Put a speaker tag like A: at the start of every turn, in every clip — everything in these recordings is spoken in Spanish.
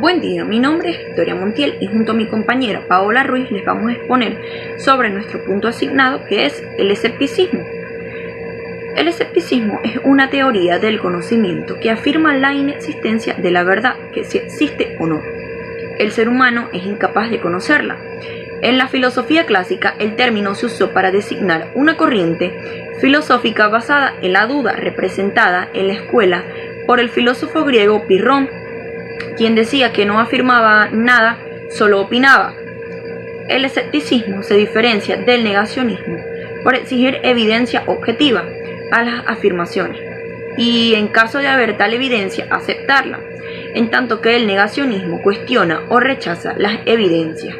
A: Buen día, mi nombre es Victoria Montiel y junto a mi compañera Paola Ruiz les vamos a exponer sobre nuestro punto asignado, que es el escepticismo. El escepticismo es una teoría del conocimiento que afirma la inexistencia de la verdad, que si existe o no. El ser humano es incapaz de conocerla. En la filosofía clásica, el término se usó para designar una corriente filosófica basada en la duda, representada en la escuela por el filósofo griego Pirrón, quien decía que no afirmaba nada, solo opinaba. El escepticismo se diferencia del negacionismo por exigir evidencia objetiva a las afirmaciones y, en caso de haber tal evidencia, aceptarla, en tanto que el negacionismo cuestiona o rechaza las evidencias.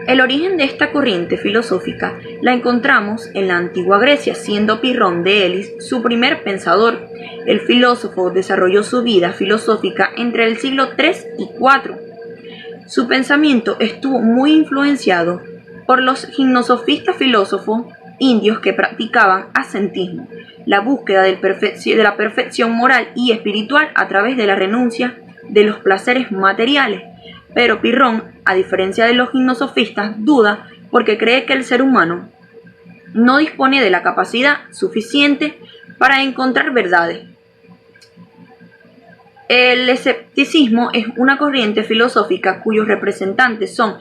A: El origen de esta corriente filosófica la encontramos en la antigua Grecia, siendo Pirrón de Elis su primer pensador. El filósofo desarrolló su vida filosófica entre el siglo III y IV. Su pensamiento estuvo muy influenciado por los gnosofistas filósofos indios que practicaban ascetismo, la búsqueda de la perfección moral y espiritual a través de la renuncia de los placeres materiales. Pero Pirrón, a diferencia de los gnosofistas, duda porque cree que el ser humano no dispone de la capacidad suficiente para encontrar verdades. El escepticismo es una corriente filosófica cuyos representantes son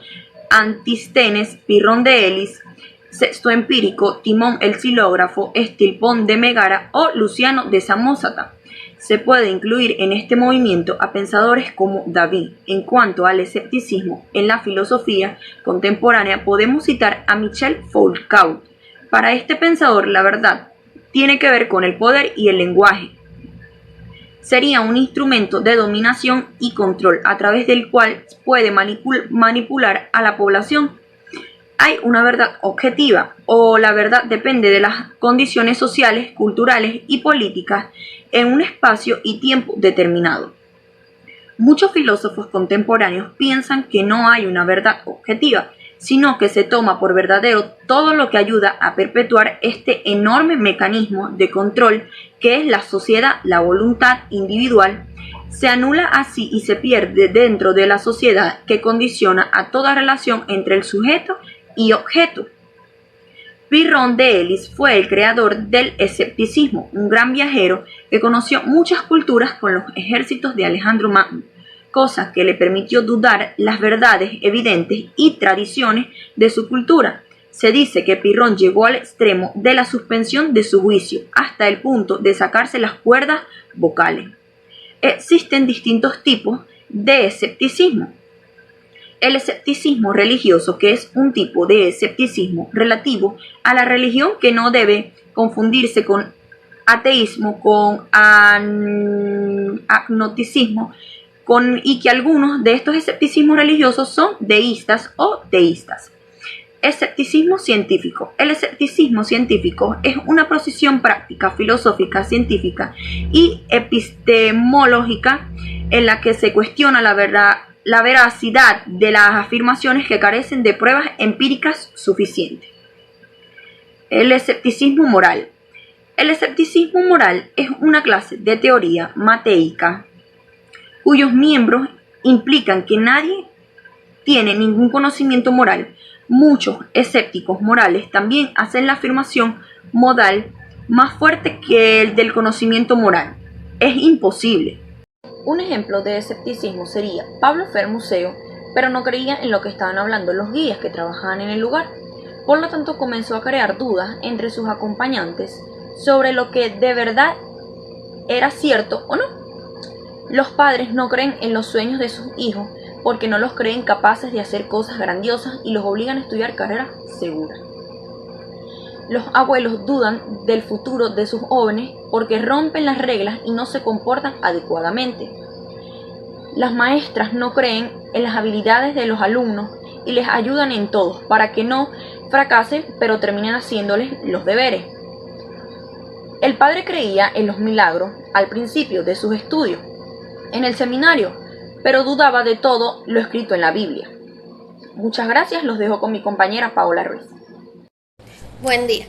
A: Antístenes, Pirrón de Elis, Sexto Empírico, Timón el Silógrafo, Estilpón de Megara o Luciano de Samosata. Se puede incluir en este movimiento a pensadores como David. En cuanto al escepticismo en la filosofía contemporánea, podemos citar a Michel Foucault. Para este pensador, la verdad tiene que ver con el poder y el lenguaje. Sería un instrumento de dominación y control a través del cual puede manipular a la población. Hay una verdad objetiva, o la verdad depende de las condiciones sociales, culturales y políticas en un espacio y tiempo determinado. Muchos filósofos contemporáneos piensan que no hay una verdad objetiva, sino que se toma por verdadero todo lo que ayuda a perpetuar este enorme mecanismo de control que es la sociedad, la voluntad individual. Se anula así y se pierde dentro de la sociedad que condiciona a toda relación entre el sujeto y objeto. Pirrón de Elis fue el creador del escepticismo, un gran viajero que conoció muchas culturas con los ejércitos de Alejandro Magno, cosa que le permitió dudar las verdades evidentes y tradiciones de su cultura. Se dice que Pirrón llegó al extremo de la suspensión de su juicio, hasta el punto de sacarse las cuerdas vocales. Existen distintos tipos de escepticismo. El escepticismo religioso, que es un tipo de escepticismo relativo a la religión que no debe confundirse con ateísmo, con agnosticismo, y que algunos de estos escepticismos religiosos son deístas o teístas. Escepticismo científico. El escepticismo científico es una posición práctica, filosófica, científica y epistemológica en la que se cuestiona la veracidad de las afirmaciones que carecen de pruebas empíricas suficientes. El escepticismo moral. El escepticismo moral es una clase de teoría mateica cuyos miembros implican que nadie tiene ningún conocimiento moral. Muchos escépticos morales también hacen la afirmación modal más fuerte que el del conocimiento moral. Es imposible. Un ejemplo de escepticismo sería Pablo fue al museo, pero no creía en lo que estaban hablando los guías que trabajaban en el lugar. Por lo tanto, comenzó a crear dudas entre sus acompañantes sobre lo que de verdad era cierto o no. Los padres no creen en los sueños de sus hijos porque no los creen capaces de hacer cosas grandiosas y los obligan a estudiar carreras seguras. Los abuelos dudan del futuro de sus jóvenes porque rompen las reglas y no se comportan adecuadamente. Las maestras no creen en las habilidades de los alumnos y les ayudan en todo para que no fracasen, pero terminen haciéndoles los deberes. El padre creía en los milagros al principio de sus estudios en el seminario, pero dudaba de todo lo escrito en la Biblia. Muchas gracias, los dejo con mi compañera Paola Ruiz.
B: Buen día,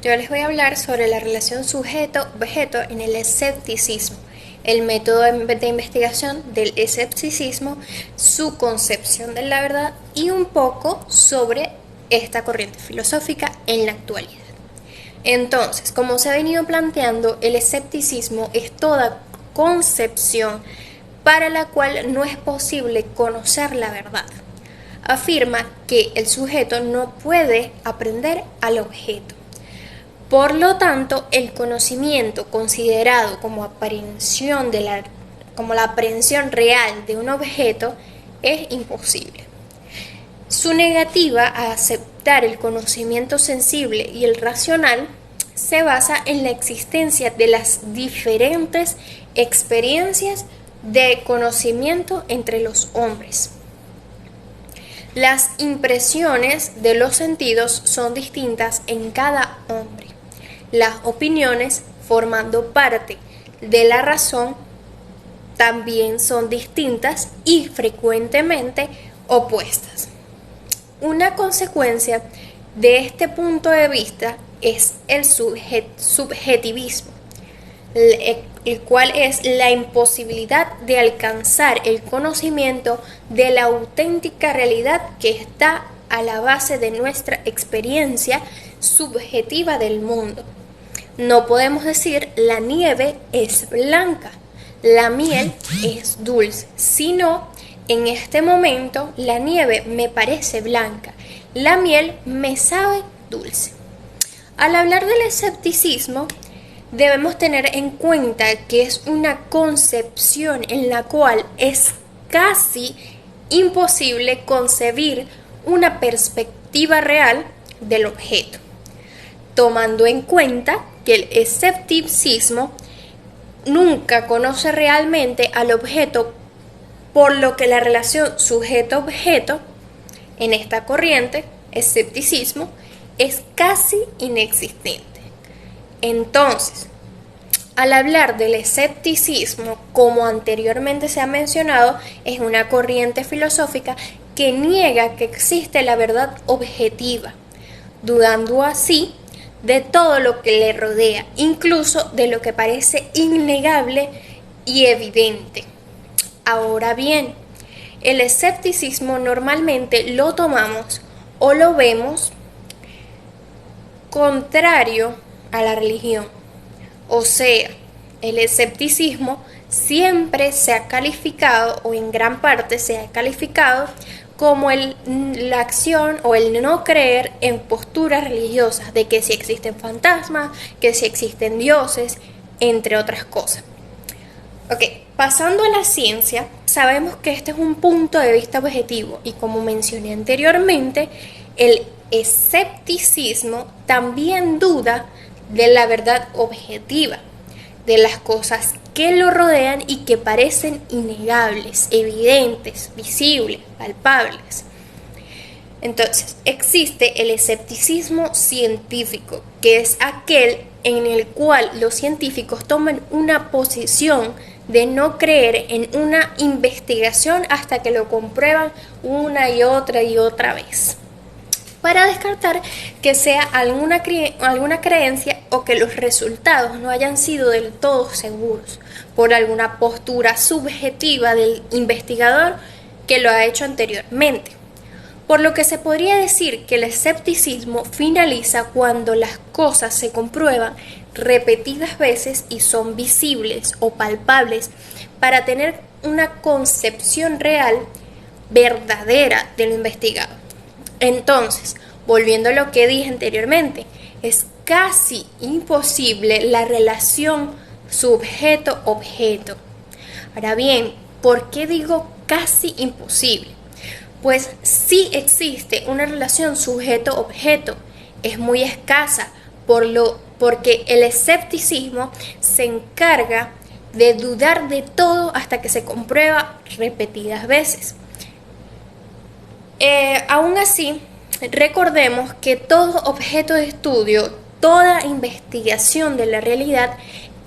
B: yo les voy a hablar sobre la relación sujeto-objeto en el escepticismo. el método de investigación del escepticismo, su concepción de la verdad y un poco sobre esta corriente filosófica en la actualidad. Entonces, como se ha venido planteando, el escepticismo es toda concepción para la cual no es posible conocer la verdad. Afirma que el sujeto no puede aprender al objeto. Por lo tanto, el conocimiento considerado como la aprehensión real de un objeto es imposible. Su negativa a aceptar el conocimiento sensible y el racional se basa en la existencia de las diferentes experiencias de conocimiento entre los hombres. Las impresiones de los sentidos son distintas en cada hombre. Las opiniones, formando parte de la razón, también son distintas y frecuentemente opuestas. Una consecuencia de este punto de vista es el subjetivismo, el cual es la imposibilidad de alcanzar el conocimiento de la auténtica realidad que está a la base de nuestra experiencia subjetiva del mundo. No podemos decir la nieve es blanca, la miel es dulce, sino en este momento la nieve me parece blanca, la miel me sabe dulce. Al hablar del escepticismo, debemos tener en cuenta que es una concepción en la cual es casi imposible concebir una perspectiva real del objeto, tomando en cuenta que el escepticismo nunca conoce realmente al objeto, por lo que la relación sujeto-objeto en esta corriente, escepticismo, es casi inexistente. Entonces, al hablar del escepticismo, como anteriormente se ha mencionado, es una corriente filosófica que niega que existe la verdad objetiva, dudando así de todo lo que le rodea, incluso de lo que parece innegable y evidente. Ahora bien, el escepticismo normalmente lo tomamos o lo vemos contrario a la religión. O sea, el escepticismo siempre se ha calificado, o en gran parte se ha calificado, como la acción o el no creer en posturas religiosas, de que si existen fantasmas, que si existen dioses, entre otras cosas. Ok, pasando a la ciencia, sabemos que este es un punto de vista objetivo y como mencioné anteriormente, el escepticismo también duda de la verdad objetiva, de las cosas que lo rodean y que parecen innegables, evidentes, visibles, palpables. Entonces, existe el escepticismo científico, que es aquel en el cual los científicos toman una posición de no creer en una investigación hasta que lo comprueban una y otra vez, para descartar que sea alguna creencia o que los resultados no hayan sido del todo seguros por alguna postura subjetiva del investigador que lo ha hecho anteriormente. Por lo que se podría decir que el escepticismo finaliza cuando las cosas se comprueban repetidas veces y son visibles o palpables para tener una concepción real, verdadera de lo investigado. Entonces, volviendo a lo que dije anteriormente, es casi imposible la relación sujeto-objeto. Ahora bien, ¿por qué digo casi imposible? Pues sí existe una relación sujeto-objeto, es muy escasa, porque el escepticismo se encarga de dudar de todo hasta que se comprueba repetidas veces. Aún así, recordemos que todo objeto de estudio, toda investigación de la realidad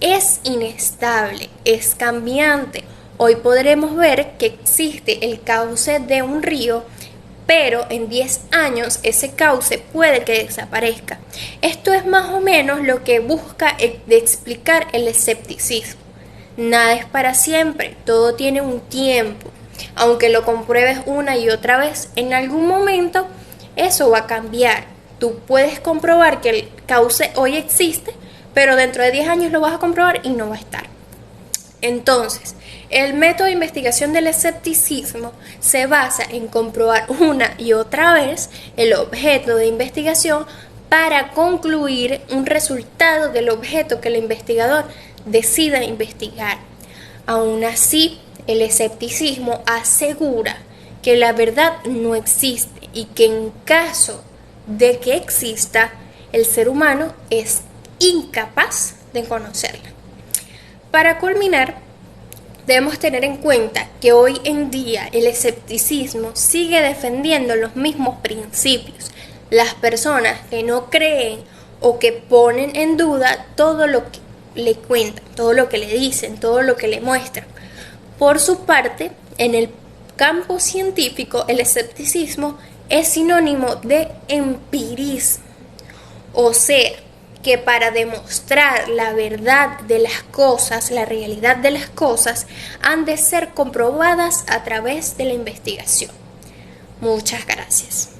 B: es inestable, es cambiante. Hoy podremos ver que existe el cauce de un río, pero en 10 años ese cauce puede que desaparezca. Esto es más o menos lo que busca de explicar el escepticismo. Nada es para siempre, todo tiene un tiempo. Aunque lo compruebes una y otra vez, en algún momento eso va a cambiar. Tú puedes comprobar que el cauce hoy existe, pero dentro de 10 años lo vas a comprobar y no va a estar. Entonces, el método de investigación del escepticismo se basa en comprobar una y otra vez el objeto de investigación para concluir un resultado del objeto que el investigador decida investigar. Aún así, el escepticismo asegura que la verdad no existe y que en caso de que exista, el ser humano es incapaz de conocerla. Para culminar, debemos tener en cuenta que hoy en día el escepticismo sigue defendiendo los mismos principios. Las personas que no creen o que ponen en duda todo lo que le cuentan, todo lo que le dicen, todo lo que le muestran. Por su parte, en el campo científico, el escepticismo es sinónimo de empirismo, o sea, que para demostrar la verdad de las cosas, la realidad de las cosas, han de ser comprobadas a través de la investigación. Muchas gracias.